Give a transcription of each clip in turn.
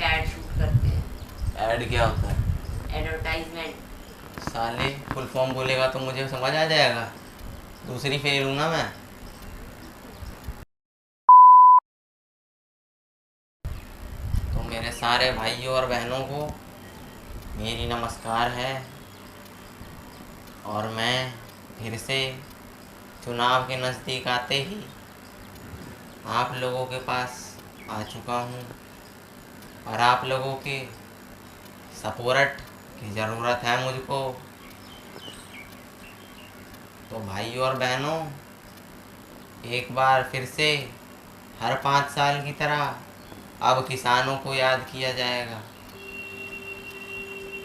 Add shoot करते हैं। Add क्या होता है? एडवर्टाइजमेंट। साले फुल फॉर्म बोलेगा तो मुझे समझ आ जाएगा, दूसरी फेल हूँ ना मैं। तो मेरे सारे भाइयों और बहनों को मेरी नमस्कार है। और मैं फिर से चुनाव के नज़दीक आते ही आप लोगों के पास आ चुका हूँ और आप लोगों के सपोर्ट की ज़रूरत है मुझको। तो भाइयों और बहनों, एक बार फिर से हर 5 साल की तरह अब किसानों को याद किया जाएगा।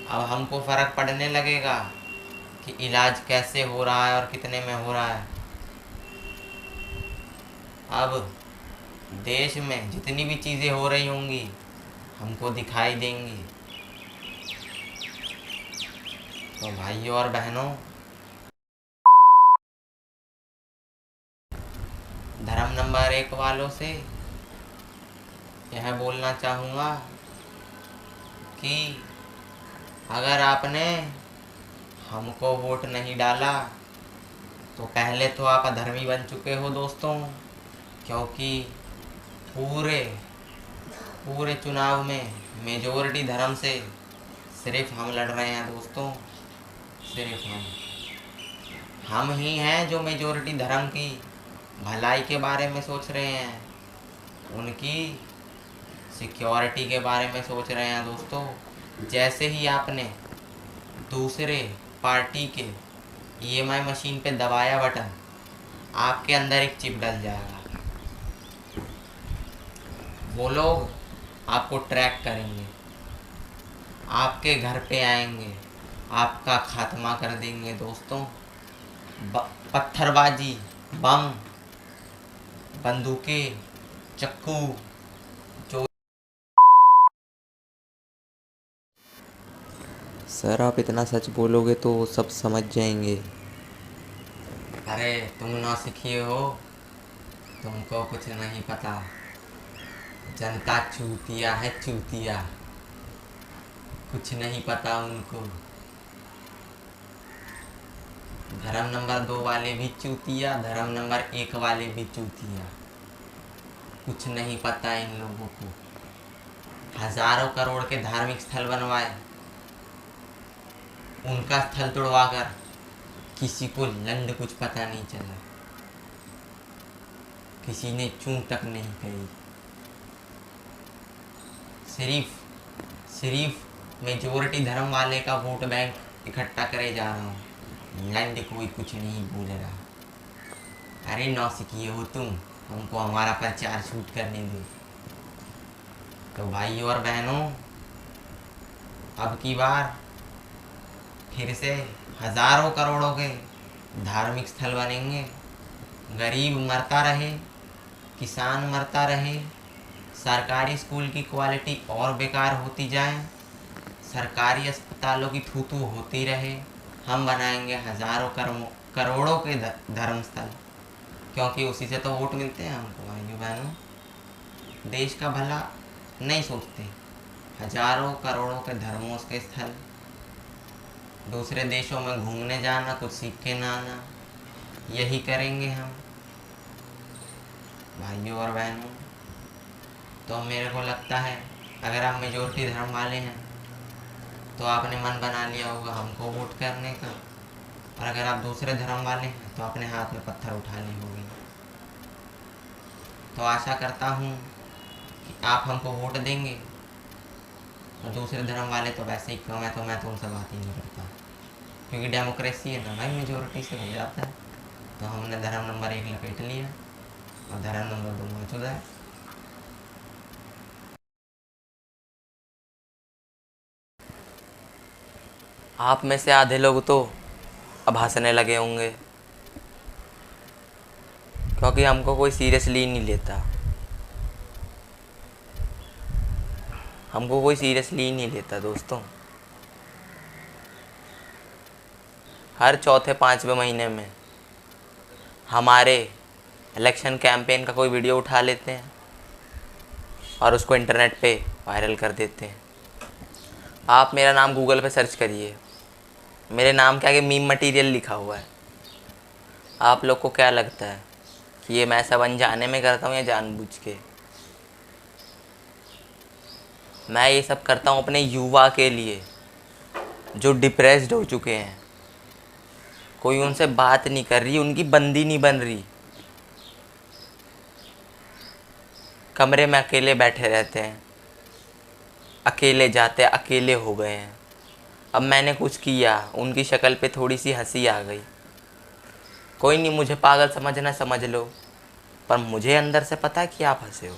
अब हमको फ़र्क पड़ने लगेगा कि इलाज कैसे हो रहा है और कितने में हो रहा है। अब देश में जितनी भी चीज़ें हो रही होंगी हमको दिखाई देंगी। तो भाइयों और बहनों, धर्म नंबर 1 वालों से यह बोलना चाहूँगा कि अगर आपने हमको वोट नहीं डाला तो पहले तो आप अधर्मी बन चुके हो दोस्तों, क्योंकि पूरे पूरे चुनाव में मेजोरिटी धर्म से सिर्फ हम लड़ रहे हैं दोस्तों, सिर्फ हम ही हैं जो मेजोरिटी धर्म की भलाई के बारे में सोच रहे हैं, उनकी सिक्योरिटी के बारे में सोच रहे हैं दोस्तों। जैसे ही आपने दूसरे पार्टी के ईएमआई मशीन पे दबाया बटन, आपके अंदर एक चिप डल जाएगा। वो लोग आपको ट्रैक करेंगे, आपके घर पे आएंगे, आपका खात्मा कर देंगे दोस्तों। पत्थरबाजी, बम, बंदूकें, चक्कू, जो सर आप इतना सच बोलोगे तो सब समझ जाएंगे। अरे तुम नौसिखिए हो, तुमको कुछ नहीं पता। जनता चूतिया है, चूतिया, कुछ नहीं पता उनको। धर्म नंबर 2 वाले भी चूतिया, धर्म नंबर 1 वाले भी चूतिया, कुछ नहीं पता इन लोगों को। हजारों करोड़ के धार्मिक स्थल बनवाए, उनका स्थल तोड़वाकर किसी को लंड कुछ पता नहीं चला, किसी ने चूं तक नहीं कही। सिर्फ मेजोरिटी धर्म वाले का वोट बैंक इकट्ठा करे जा रहा हूँ, लंड कोई कुछ नहीं बोल रहा। अरे नौसिखिए हो तुम, हमको हमारा प्रचार शूट करने दो। तो भाइयों और बहनों, अब की बार फिर से हजारों करोड़ों के धार्मिक स्थल बनेंगे। गरीब मरता रहे, किसान मरता रहे, सरकारी स्कूल की क्वालिटी और बेकार होती जाए, सरकारी अस्पतालों की थू-थू होती रहे। हम बनाएंगे हजारों करोड़ों के धर्म स्थल, क्योंकि उसी से तो वोट मिलते हैं हमको भाइयों बहनों। देश का भला नहीं सोचते, हजारों करोड़ों के धर्मों के स्थल, दूसरे देशों में घूमने जाना, कुछ सीख के ना आना, यही करेंगे हम भाइयों और बहनों। तो मेरे को लगता है अगर आप मेजोरिटी धर्म वाले हैं तो आपने मन बना लिया होगा हमको वोट करने का, और अगर आप दूसरे धर्म वाले हैं तो अपने हाथ में पत्थर उठा ली होगी। तो आशा करता हूँ कि आप हमको वोट देंगे। और दूसरे धर्म वाले तो वैसे ही क्यों, मैं तो उनसे बात ही नहीं करता, क्योंकि डेमोक्रेसी है ना भाई, मेजोरिटी से हो जाता है। तो हमने धर्म नंबर 1 लपेट लिया और धर्म नंबर 2 मौजूद है। आप में से आधे लोग तो अब हंसने लगे होंगे, क्योंकि हमको कोई सीरियसली नहीं लेता, हमको कोई सीरियसली ही नहीं लेता दोस्तों। हर चौथे 5वें महीने में हमारे इलेक्शन कैंपेन का कोई वीडियो उठा लेते हैं और उसको इंटरनेट पे वायरल कर देते हैं। आप मेरा नाम गूगल पे सर्च करिए, मेरे नाम के आगे मीम मटेरियल लिखा हुआ है। आप लोग को क्या लगता है कि ये मैं सब अनजाने में करता हूँ या जानबूझ के? मैं ये सब करता हूँ अपने युवा के लिए जो डिप्रेस्ड हो चुके हैं। कोई उनसे बात नहीं कर रही, उनकी बंदी नहीं बन रही, कमरे में अकेले बैठे रहते हैं, अकेले जाते अकेले हो गए हैं। अब मैंने कुछ किया, उनकी शक्ल पे थोड़ी सी हंसी आ गई। कोई नहीं, मुझे पागल समझना समझ लो, पर मुझे अंदर से पता है कि आप हंसे हो।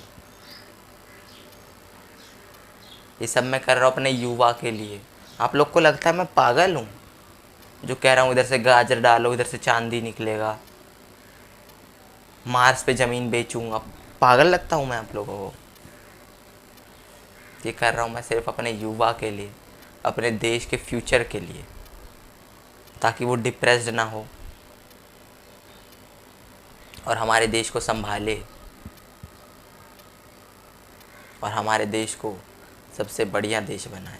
ये सब मैं कर रहा हूँ अपने युवा के लिए। आप लोग को लगता है मैं पागल हूँ जो कह रहा हूँ इधर से गाजर डालो इधर से चांदी निकलेगा, मार्स पे ज़मीन बेचूंगा? पागल लगता हूँ मैं आप लोगों को? ये कर रहा हूँ मैं सिर्फ अपने युवा के लिए, अपने देश के फ्यूचर के लिए, ताकि वो डिप्रेस्ड ना हो और हमारे देश को संभाले और हमारे देश को सबसे बढ़िया देश बनाए।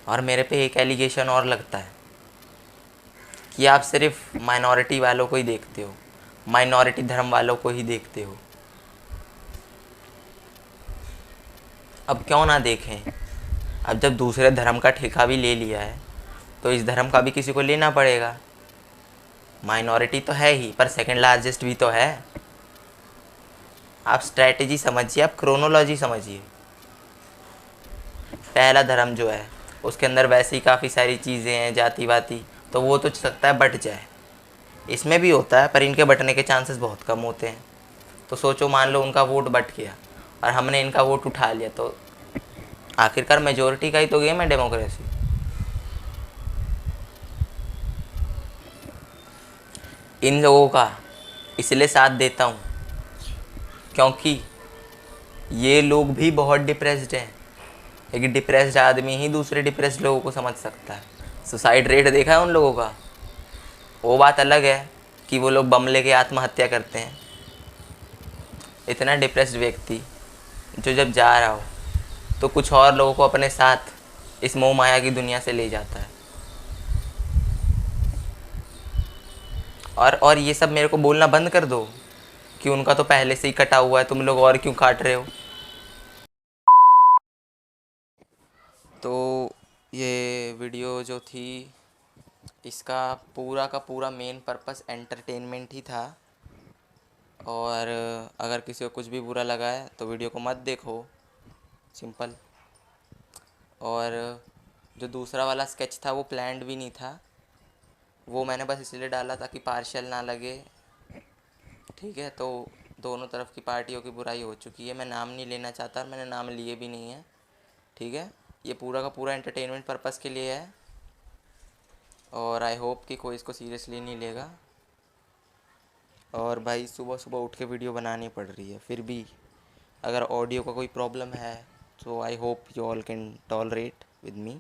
और मेरे पे एक एलिगेशन और लगता है कि आप सिर्फ माइनॉरिटी वालों को ही देखते हो, माइनॉरिटी धर्म वालों को ही देखते हो। अब क्यों ना देखें? अब जब दूसरे धर्म का ठेका भी ले लिया है तो इस धर्म का भी किसी को लेना पड़ेगा। माइनॉरिटी तो है ही, पर सेकंड लार्जेस्ट भी तो है। आप स्ट्रैटेजी समझिए, आप क्रोनोलॉजी समझिए। पहला धर्म जो है उसके अंदर वैसे ही काफ़ी सारी चीज़ें हैं जाति वाति, तो वो तो सकता है बट जाए। इसमें भी होता है पर इनके बटने के चांसेस बहुत कम होते हैं। तो सोचो, मान लो उनका वोट बट गया और हमने इनका वोट उठा लिया, तो आखिरकार मेजोरिटी का ही तो गेम है डेमोक्रेसी। इन लोगों का इसलिए साथ देता हूँ क्योंकि ये लोग भी बहुत डिप्रेस्ड हैं। एक डिप्रेस्ड आदमी ही दूसरे डिप्रेस्ड लोगों को समझ सकता है। सुसाइड रेट देखा है उन लोगों का? वो बात अलग है कि वो लोग बम लेके आत्महत्या करते हैं। इतना डिप्रेस्ड व्यक्ति जो जब जा रहा हो तो कुछ और लोगों को अपने साथ इस मोह माया की दुनिया से ले जाता है। और ये सब मेरे को बोलना बंद कर दो कि उनका तो पहले से ही कटा हुआ है, तुम लोग और क्यों काट रहे हो। तो ये वीडियो जो थी, इसका पूरा का पूरा मेन पर्पस एंटरटेनमेंट ही था। और अगर किसी को कुछ भी बुरा लगा है तो वीडियो को मत देखो, सिंपल। और जो दूसरा वाला स्केच था वो प्लान्ड भी नहीं था, वो मैंने बस इसलिए डाला ताकि पार्शियल ना लगे, ठीक है। तो दोनों तरफ की पार्टियों की बुराई हो चुकी है। मैं नाम नहीं लेना चाहता और मैंने नाम लिए भी नहीं है, ठीक है। ये पूरा का पूरा एंटरटेनमेंट पर्पस के लिए है और आई होप कि कोई इसको सीरियसली नहीं लेगा। और भाई सुबह सुबह उठ के वीडियो बनानी पड़ रही है, फिर भी अगर ऑडियो का कोई प्रॉब्लम है तो I hope you all can tolerate with me.